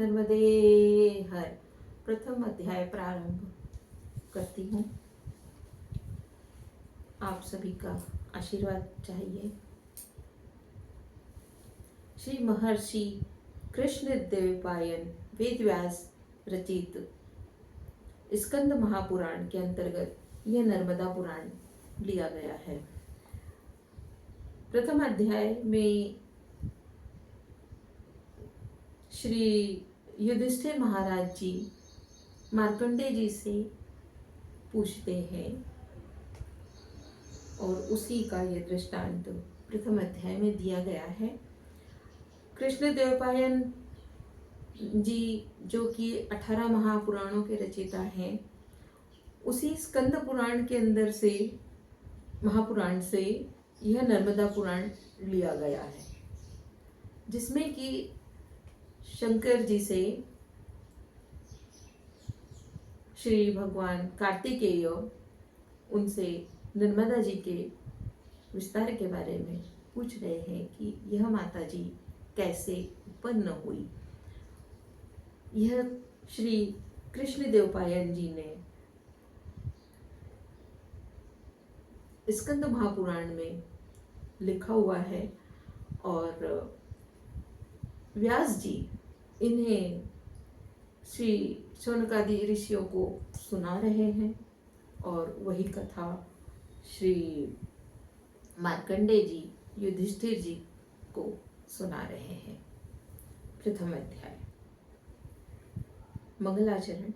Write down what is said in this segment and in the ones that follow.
नर्मदे हर। प्रथम अध्याय प्रारंभ करती हूँ। आप सभी का आशीर्वाद चाहिए। श्री महर्षि कृष्णदेवपायन वेदव्यास रचित स्कंद महापुराण के अंतर्गत यह नर्मदा पुराण लिया गया है। प्रथम अध्याय में श्री युधिष्ठिर महाराज जी मार्कंडे जी से पूछते हैं और उसी का यह दृष्टांत प्रथम अध्याय में दिया गया है। कृष्णदेवपायन जी जो कि 18 महापुराणों के रचयिता हैं, उसी स्कंद पुराण के अंदर से महापुराण से यह नर्मदा पुराण लिया गया है, जिसमें कि शंकर जी से श्री भगवान कार्तिकेय उनसे नर्मदा जी के विस्तार के बारे में पूछ रहे हैं कि यह माता जी कैसे उत्पन्न हुई। यह श्री कृष्णदेवपायन जी ने स्कंद महापुराण में लिखा हुआ है और व्यास जी इन्हें श्री शौनकादि ऋषियों को सुना रहे हैं और वही कथा श्री मार्कंडे जी युधिष्ठिर जी को सुना रहे हैं। प्रथम अध्याय मंगलाचरण।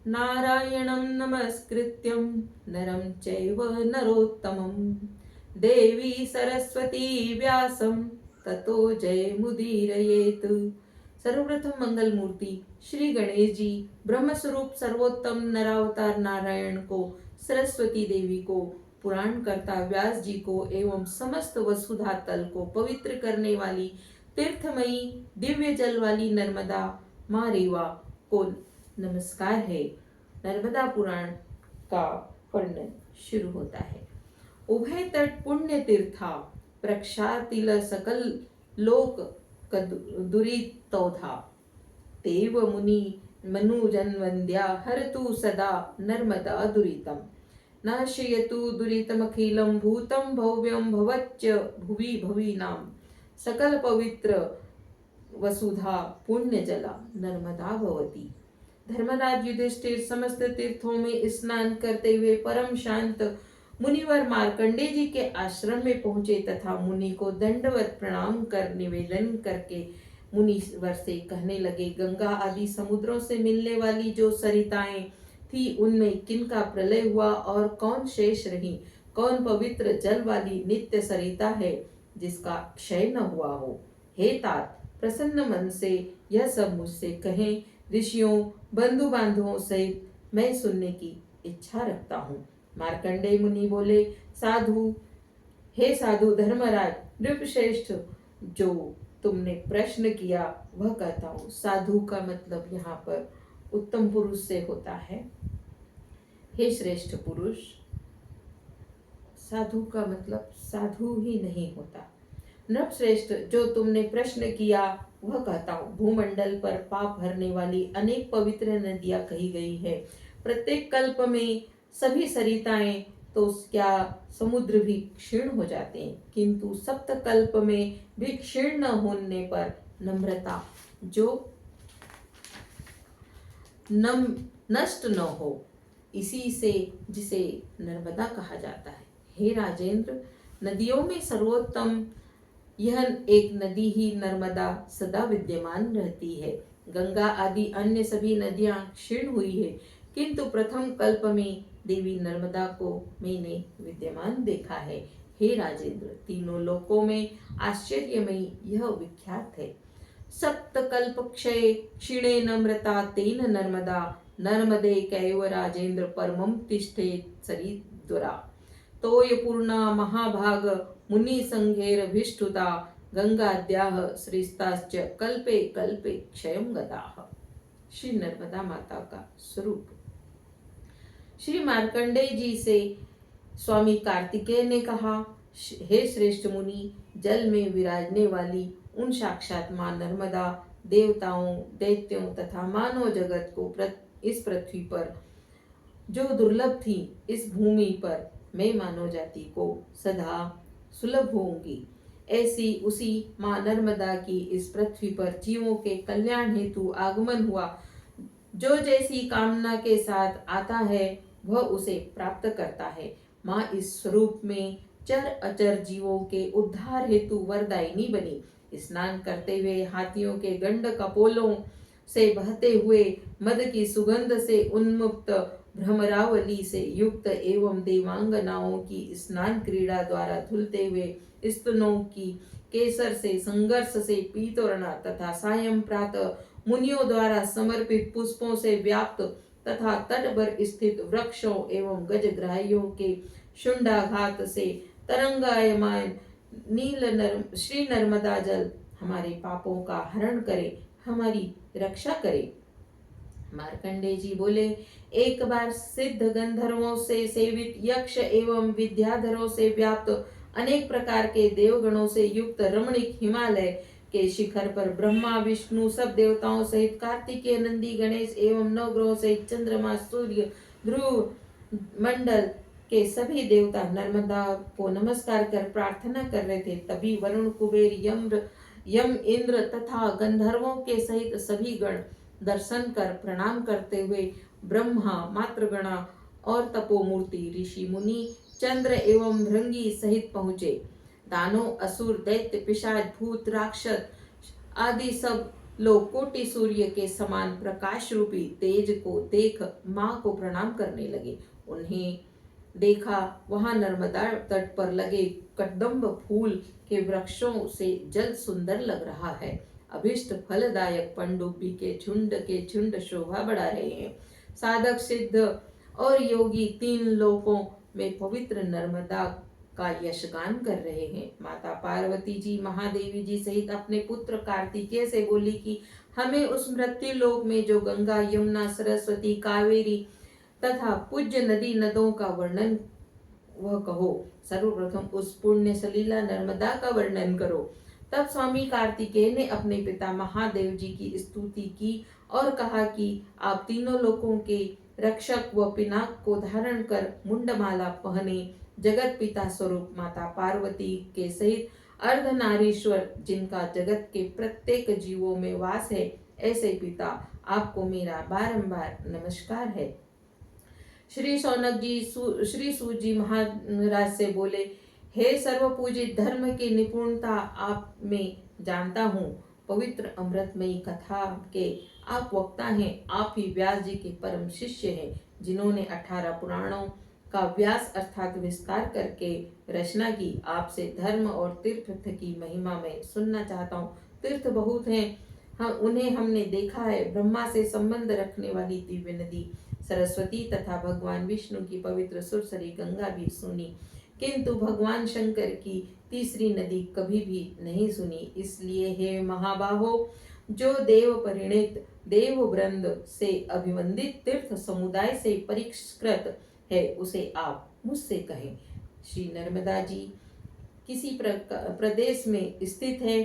नारायणं नमस्कृत्यं नरं चैव नरोत्तमं देवी सरस्वती व्यासं ततो जयमुदीरयेत्। सर्वप्रथम मंगल मूर्ति श्री गणेश जी ब्रह्मस्वरूप सर्वोत्तम नरावतार नारायण को, सरस्वती देवी को, पुराण कर्ता व्यास जी को एवं समस्त वसुधा तल को पवित्र करने वाली तीर्थमयी दिव्य जल वाली नर्मदा माँ रेवा को नमस्कार है। नर्मदा पुराण का वर्णन शुरू होता है। उभय तट पुण्य तीर्था प्रक्षातिल सकल लोक दुरितौधा देव मुनि मनुजन वंद्या हरतु सदा नर्मदा दुरितम नाशयतु दुरितमखिलं भूतं भव्यं भवच्च भुवि भवीनां सकल पवित्र वसुधा पुण्य जला नर्मदा भवती। धर्मराज युधिष्ठिर समस्त तीर्थों में स्नान करते हुए परम शांत मुनिवर मार्कंडे जी के आश्रम में पहुंचे तथा मुनि को दंडवत प्रणाम कर निवेदन करके मुनिवर से कहने लगे, गंगा आदि समुद्रों से मिलने वाली जो सरिताएं थी उनमें किनका प्रलय हुआ और कौन शेष रही? कौन पवित्र जल वाली नित्य सरिता है जिसका क्षय न हुआ हो? हे तात, प्रसन्न मन से यह सब मुझसे कहें। ऋषियों बंधु बांधवों सहित मैं सुनने की इच्छा रखता हूँ। मार्कंडेय मुनि बोले, साधु, हे साधु धर्मराज नृपश्रेष्ठ, जो तुमने प्रश्न किया वह कहता हूँ। साधु का मतलब यहाँ पर उत्तम पुरुष से होता है। हे श्रेष्ठ पुरुष, साधु का मतलब साधु ही नहीं होता। नृपश्रेष्ठ, जो तुमने प्रश्न किया वह कहता हूँ। भूमंडल पर पाप भरने वाली अनेक पवित्र नदियां कही गई है। प्रत्येक कल्प में सभी सरिताएं तो क्या समुद्र भी क्षीण हो जाते हैं, किंतु सप्त कल्प में भी क्षीण न होने पर नम्रता जो नष्ट न हो, इसी से जिसे नर्मदा कहा जाता है। हे राजेंद्र, नदियों में सर्वोत्तम यह एक नदी ही नर्मदा सदा विद्यमान रहती है। गंगा आदि अन्य सभी नदियां क्षीण हुई है, किंतु प्रथम कल्प में देवी नर्मदा को मैंने विद्यमान देखा है। हे राजेंद्र, तीनों लोकों में आश्चर्यमयी यह विख्यात है। सप्तकल्प क्षय क्षीणे नम्रता तेन नर्मदा नर्मदे कैव राजेंद्र परमं तिष्ठेत् सरिद्वरा तोय पूर्णा महाभाग मुनि संघेर भिष्टुता गंगाद्याः श्रेष्ठाश्च कल्पे कल्पे क्षयं गताः। श्री नर्मदा माता का स्वरूप। श्री मार्कंडेय जी से स्वामी कार्तिकेय ने कहा, हे श्रेष्ठ मुनि, जल में विराजने वाली उन साक्षात मां नर्मदा देवताओं, दैत्यों तथा मानव जगत को इस पृथ्वी पर जो दुर्लभ थी, इस भूमि पर मैं मानव जाति को सदा सुलभ होंगी। ऐसी उसी माँ नर्मदा की इस पृथ्वी पर जीवों के कल्याण हेतु आगमन हुआ। जो जैसी कामना के साथ आता है वह उसे प्राप्त करता है। माँ इस स्वरूप में चर अचर जीवों के उद्धार हेतु वरदायिनी बनी। स्नान करते हुए हाथियों के गंड कपोलों से बहते हुए मद की सुगंध से उन्मुक्त भ्रमरावली से युक्त एवं देवांगनाओं की स्नान क्रीड़ा द्वारा धुलते हुए स्तनों की केसर से संघर्ष से पीतोरणा तथा सायं प्रातः मुनियों द्वारा समर्पित पुष्पों से व्याप्त तथा तट पर स्थित वृक्षों एवं गजग्राहियों के शुंडाघात से तरंगायमान श्री नर्मदा जल हमारे पापों का हरण करे, हमारी रक्षा करे। मार्कंडेय जी बोले, एक बार सिद्ध गंधर्वों से सेवित यक्ष एवं विद्याधरों से व्याप्त अनेक प्रकार के देवगणों से युक्त रमणीक हिमालय के शिखर पर ब्रह्मा विष्णु सब देवताओं सहित कार्तिकेय नंदी गणेश एवं नवग्रहों सहित चंद्रमा सूर्य ध्रुव मंडल के सभी देवता नर्मदा को नमस्कार कर प्रार्थना कर रहे थे। तभी वरुण कुबेर यम इंद्र तथा गंधर्वों के सहित सभी गण दर्शन कर प्रणाम करते हुए ब्रह्मा मातृगणा और तपोमूर्ति ऋषि मुनि चंद्र एवं भृंगी सहित पहुँचे। दानव असुर दैत्य पिशाच भूत राक्षस आदि सब लोग कोटि सूर्य के समान प्रकाश रूपी तेज को देख माँ को प्रणाम करने लगे। उन्हें देखा वहां नर्मदा तट पर लगे कदम्ब फूल के वृक्षों से जल सुंदर लग रहा है। अभिष्ट फलदायक पनडुब्बी के झुंड शोभा बढ़ा रहे हैं। साधक सिद्ध और योगी तीन लोकों में पवित्र नर्मदा का यशगान कर रहे हैं। माता पार्वती जी महादेवी जी सहित अपने पुत्र कार्तिकेय से बोली कि हमें उस मृत्यु लोक में जो गंगा यमुना सरस्वती कावेरी तथा पूज्य नदी नदों का वर्णन वह कहो। सर्वप्रथम उस पुण्य सलीला नर्मदा का वर्णन करो। तब स्वामी कार्तिकेय ने अपने पिता महादेव जी की स्तुति की और कहा कि आप तीनों लोकों के रक्षक व पिनाक को धारण कर मुंडमाला पहने जगत पिता स्वरूप माता पार्वती के सहित अर्धनारीश्वर जिनका जगत के प्रत्येक जीवों में वास है, ऐसे पिता आपको मेरा बारंबार नमस्कार है। श्री शौनक जी श्री सूत जी महाराज से बोले, हे सर्वपूजित धर्म की निपुणता आप में जानता हूँ। पवित्र अमृतमयी कथा के आप वक्ता हैं। आप ही व्यास जी के परम शिष्य हैं, जिन्होंने 18 पुराणों का व्यास अर्थात विस्तार करके रचना की। आपसे धर्म और तीर्थ की महिमा में सुनना चाहता हूँ। तीर्थ बहुत हैं, उन्हें हमने देखा है। ब्रह्मा से संबंध रखने वाली दिव्य नदी सरस्वती तथा भगवान विष्णु की पवित्र सुरसरी गंगा भी सुनी, किंतु भगवान शंकर की तीसरी नदी कभी भी नहीं सुनी। इसलिए हे महाबाहो, जो देव परिणित देव वृंद से अभिवंदित तीर्थ समुदाय से परिष्कृत है, उसे आप मुझसे कहें। श्री नर्मदा जी किसी प्रदेश में स्थित है।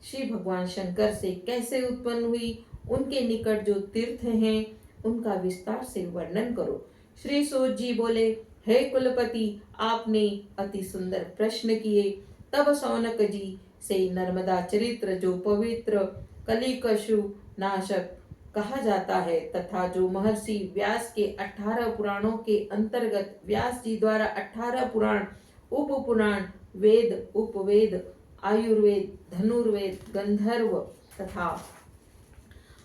श्री भगवान शंकर से कैसे उत्पन्न हुई, उनके निकट जो तीर्थ हैं उनका विस्तार से वर्णन करो। श्री सूत जी बोले, हे कुलपति, आपने अति सुंदर प्रश्न किए। तब शौनक जी से नर्मदा चरित्र जो पवित्र कलिकशु नाशक कहा जाता है तथा जो महर्षि व्यास के 18 पुराणों के अंतर्गत व्यास जी द्वारा 18 पुराण उपपुराण वेद उपवेद आयुर्वेद धनुर्वेद गंधर्व तथा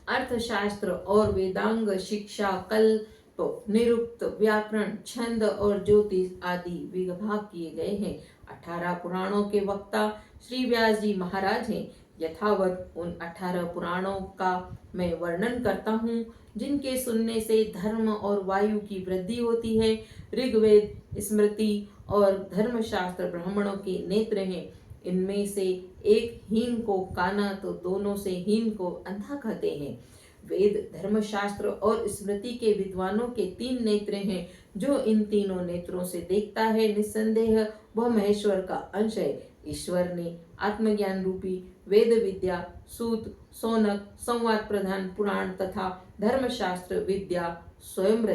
अर्थशास्त्र और वेदांग शिक्षा कल्प निरुक्त व्याकरण छंद और ज्योतिष आदि विभाग किए गए हैं। 18 पुराणों के वक्ता श्री व्यास जी महाराज हैं। यथावत उन 18 पुराणों का मैं वर्णन करता हूँ, जिनके सुनने से धर्म और वायु की वृद्धि होती है। ऋग्वेद स्मृति और धर्मशास्त्र ब्राह्मणों के नेत्र हैं। इनमें से एक हीन को काना तो दोनों से हीन को अंधा कहते हैं। वेद धर्मशास्त्र और स्मृति के विद्वानों के 3 नेत्र हैं। जो इन तीनों नेत्रों से देखता है, निस्संदेह वह महेश्वर का अंश है। ईश्वर ने आत्मज्ञान रूपी वेद विद्या, सूत, सौनक, संवाद प्रधान पुराण तथा धर्मशास्त्र विद्या स्वयं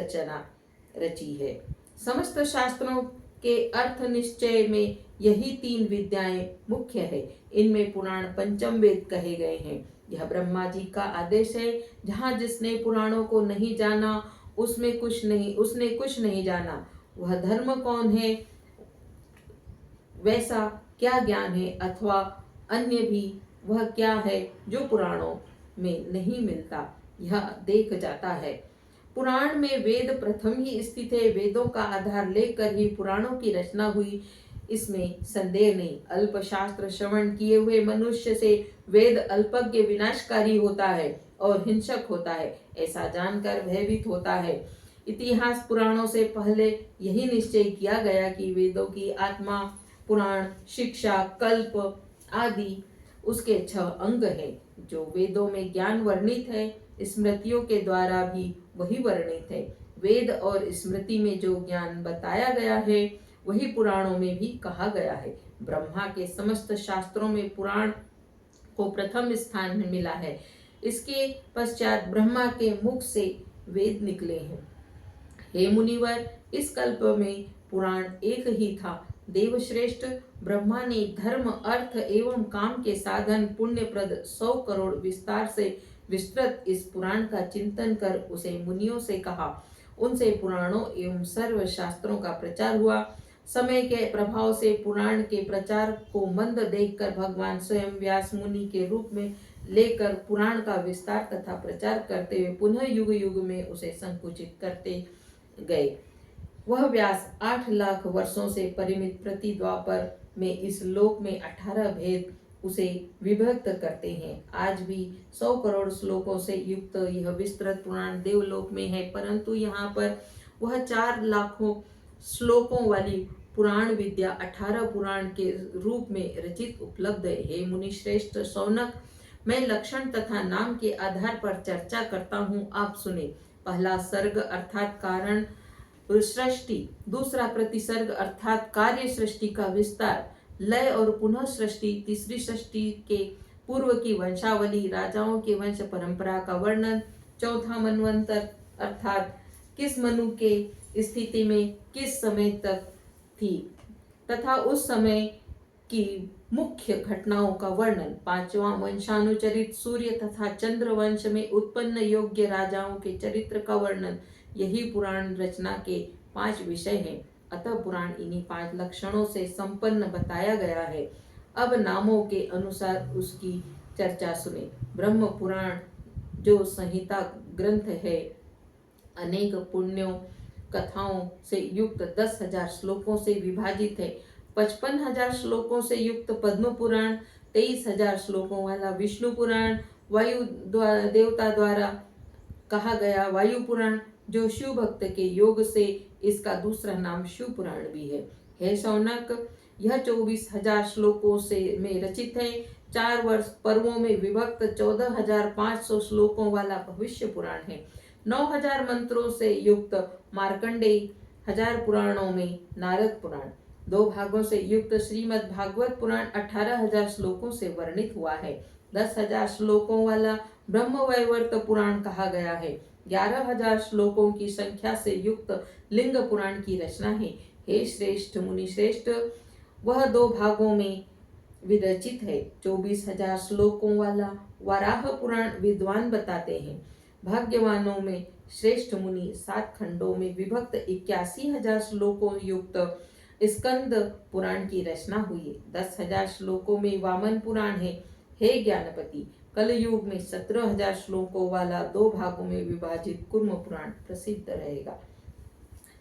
रची है। समस्त शास्त्रों के अर्थ निश्चय में यही 3 विद्याएं मुख्य है। इनमें पुराण पंचम वेद कहे गए हैं। यह ब्रह्मा जी का आदेश है। जहाँ जिसने पुराणों को नहीं जाना उसने कुछ नहीं जाना। वह धर्म कौन है, वैसा क्या ज्ञान है, अथवा अन्य भी वह क्या है जो पुराणों में नहीं मिलता, यह देख जाता है। पुराण में वेद प्रथम ही स्थित है। वेदों का आधार लेकर ही पुराणों की रचना हुई, इसमें संदेह नहीं। अल्प शास्त्र श्रवण किए हुए मनुष्य से वेद अल्पज्ञ विनाशकारी होता है और हिंसक होता है, ऐसा जानकर भयभीत होता है। इतिहास पुराणों से पहले यही निश्चय किया गया कि वेदों की आत्मा, पुराण, शिक्षा, कल्प आदि उसके 6 अंग हैं। जो वेदों में ज्ञान वर्णित है, स्मृतियों के द्वारा भी वही वर्णित है। वेद और स्मृति में जो ज्ञान बताया गया है वही पुराणों में भी कहा गया है। ब्रह्मा के समस्त शास्त्रों में पुराण को प्रथम स्थान मिला है। इसके पश्चात ब्रह्मा के मुख से वेद निकले हैं। हे मुनिवर, इस कल्प में पुराण एक ही था। देवश्रेष्ठ ब्रह्मा ने धर्म, अर्थ एवं काम के साधन पुण्यप्रद 100 करोड़ विस्तार से विस्तृत इस पुराण का चिंतन कर उसे मुनियों से कहा। उनसे पुराणों एवं सर्व शास्त्रों का प्रचार हुआ। समय के प्रभाव से पुराण के प्रचार को मंद देखकर भगवान स्वयं व्यास मुनि के रूप में लेकर पुराण का विस्तार तथा प्रचार करते हुए पुनः युग युग में उसे संकुचित करते गए। वह व्यास 8 लाख वर्षों से परिमित प्रति द्वापर में इस लोक में 18 भेद उसे विभक्त करते हैं। आज भी 100 करोड़ श्लोकों से युक्त यह विस्तृत पुराण देवलोक में है, परंतु यहाँ पर वह 4 लाखों श्लोकों वाली पुराण विद्या 18 पुराण के रूप में रचित उपलब्ध है। हे मुनि श्रेष्ठ सौनक, मैं लक्षण तथा नाम के आधार पर चर्चा करता हूँ, आप सुने। पहला सर्ग अर्थात कारण सृष्टि, दूसरा प्रतिसर्ग अर्थात कार्य सृष्टि का विस्तार, लय और पुनः सृष्टि, तीसरी सृष्टि के पूर्व की वंशावली, राजाओं के वंश परंपरा का वर्णन, चौथा मनवंतर अर्थात किस मनु के स्थिति में किस समय तक थी तथा उस समय की मुख्य घटनाओं का वर्णन, पांचवा वंशानुचरित सूर्य तथा चंद्र वंश में उत्पन्न योग्य राजाओं के चरित्र का वर्णन। यही पुराण रचना के 5 विषय हैं। अतः पुराण इन्हीं 5 लक्षणों से संपन्न बताया गया है। अब नामों के अनुसार उसकी चर्चा सुने। ब्रह्म पुराण जो संहिता ग्रंथ है, अनेक पुण्यों कथाओं से युक्त 10,000 श्लोकों से विभाजित है। 55,000 श्लोकों से युक्त पद्म पुराण, 23,000 श्लोकों वाला विष्णु पुराण, वायु देवता द्वारा कहा गया वायु पुराण जो शिव भक्त के योग से इसका दूसरा नाम शिव पुराण भी है। हे शौनक, यह 24,000 श्लोकों से में रचित है। 4 वर्ष पर्वों में विभक्त 14,500 श्लोकों वाला भविष्य पुराण है। 9,000 मंत्रों से युक्त मार्कंडेय, 1000 पुराणों में नारद पुराण, 2 भागों से युक्त श्रीमद् भागवत पुराण 18,000 श्लोकों से वर्णित हुआ है। 10,000 श्लोकों वाला ब्रह्मवैवर्त पुराण कहा गया है। 11,000 श्लोकों की संख्या से युक्त लिंग पुराण की रचना है। हे श्रेष्ठ मुनि श्रेष्ठ, वह 2 भागों में विरचित है। 24,000 श्लोकों वाला वराह पुराण विद्वान बताते हैं। भाग्यवानों में श्रेष्ठ मुनि 7 खंडों में विभक्त 81,000 श्लोकों युक्त स्कंद पुराण की रचना हुई। 10,000 श्लोकों में वामन पुराण है। हे ज्ञानपति, कलयुग में 17,000 श्लोकों वाला 2 भागों में विभाजित कुर्म पुराण प्रसिद्ध रहेगा।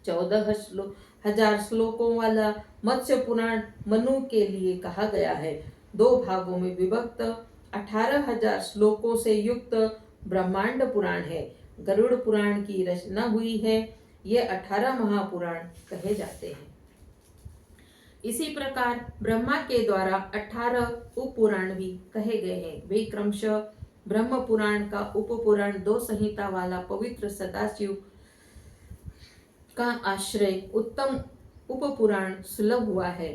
14,000 श्लोकों वाला मत्स्य पुराण मनु के लिए कहा गया है। 2 भागों में विभक्त 18,000 श्लोकों से युक्त ब्रह्मांड पुराण है। गरुड़ पुराण की रचना हुई है। ये 18 महापुराण कहे जाते हैं। इसी प्रकार ब्रह्मा के द्वारा 18 उपपुराण भी कहे गए हैं। वे क्रमशः ब्रह्म पुराण का उपपुराण 2 संहिता वाला पवित्र सदाशिव का आश्रय उत्तम उपपुराण सुलभ हुआ है।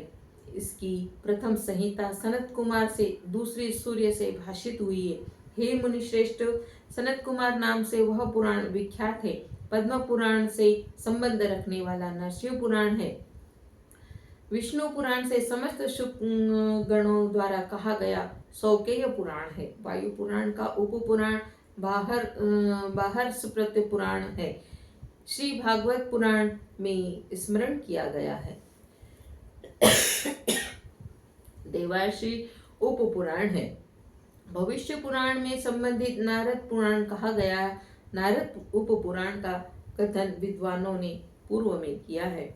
इसकी प्रथम संहिता सनत कुमार से, दूसरी सूर्य से भाषित हुई है। हे मुनिश्रेष्ठ, सनत कुमार नाम से वह पुराण विख्यात है। पद्म पुराण से संबंध रखने वाला नरसिंह पुराण है। विष्णु पुराण से समस्त शुभ गणों द्वारा कहा गया सौकेय पुराण है। वायु पुराण का उपपुराण बाहर सुप्रत्य पुराण है। श्री भागवत पुराण में स्मरण किया गया है। देवार्षि उपपुराण है। भविष्य पुराण में संबंधित नारद पुराण कहा गया। नारद उपपुराण का कथन विद्वानों ने पूर्व में किया है।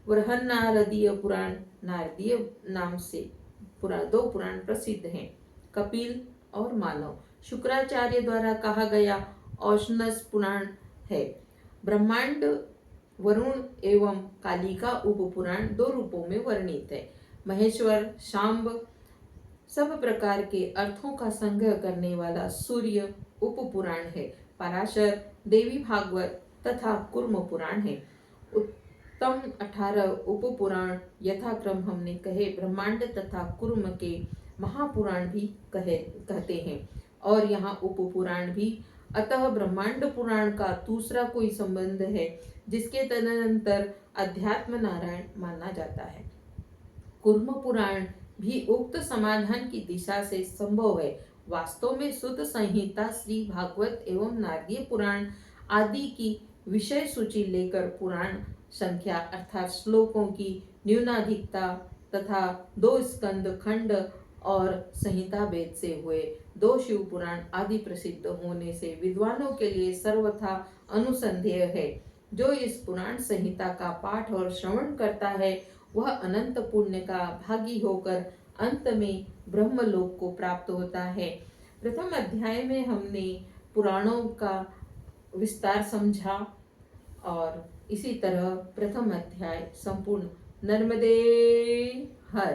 बृहन्नारदीय पुराण, नारदीय नाम से दो पुराण प्रसिद्ध हैं, कपिल और मानव। शुक्राचार्य द्वारा कहा गया औशनस पुराण है। ब्रह्मांड, वरुण एवं कालिका उपपुराण दो रूपों में वर्णित है। महेश्वर, शांब सब प्रकार के अर्थों का संग्रह करने वाला सूर्य उपपुराण है। पराशर, देवी भागवत तथा कुर्म पुराण है। उत्तम 18 उपपुराण यथाक्रम हमने कहे। ब्रह्मांड तथा कुर्म के महापुराण भी कहते हैं और यहाँ उपपुराण भी। अतः ब्रह्मांड पुराण का दूसरा कोई संबंध है जिसके तदनंतर अध्यात्म नारायण माना जाता है। कुर्म पुराण भी उक्त समाधान की दिशा से संभव है। वास्तव में सुत संहिता, श्री भागवत एवं नारदीय पुराण आदि की विषय सूची लेकर पुराण संख्या अर्थात श्लोकों की न्यूनाधिकता तथा 2 स्कंद खंड और संहिता भेद से हुए 2 शिव पुराण आदि प्रसिद्ध होने से विद्वानों के लिए सर्वथा अनुसंधेय है। जो इस पुराण संहिता का पाठ और श्रवण करता है वह अनंत पुण्य का भागी होकर अंत में ब्रह्मलोक को प्राप्त होता है। प्रथम अध्याय में हमने पुराणों का विस्तार समझा और इसी तरह प्रथम अध्याय संपूर्ण। नर्मदे हर।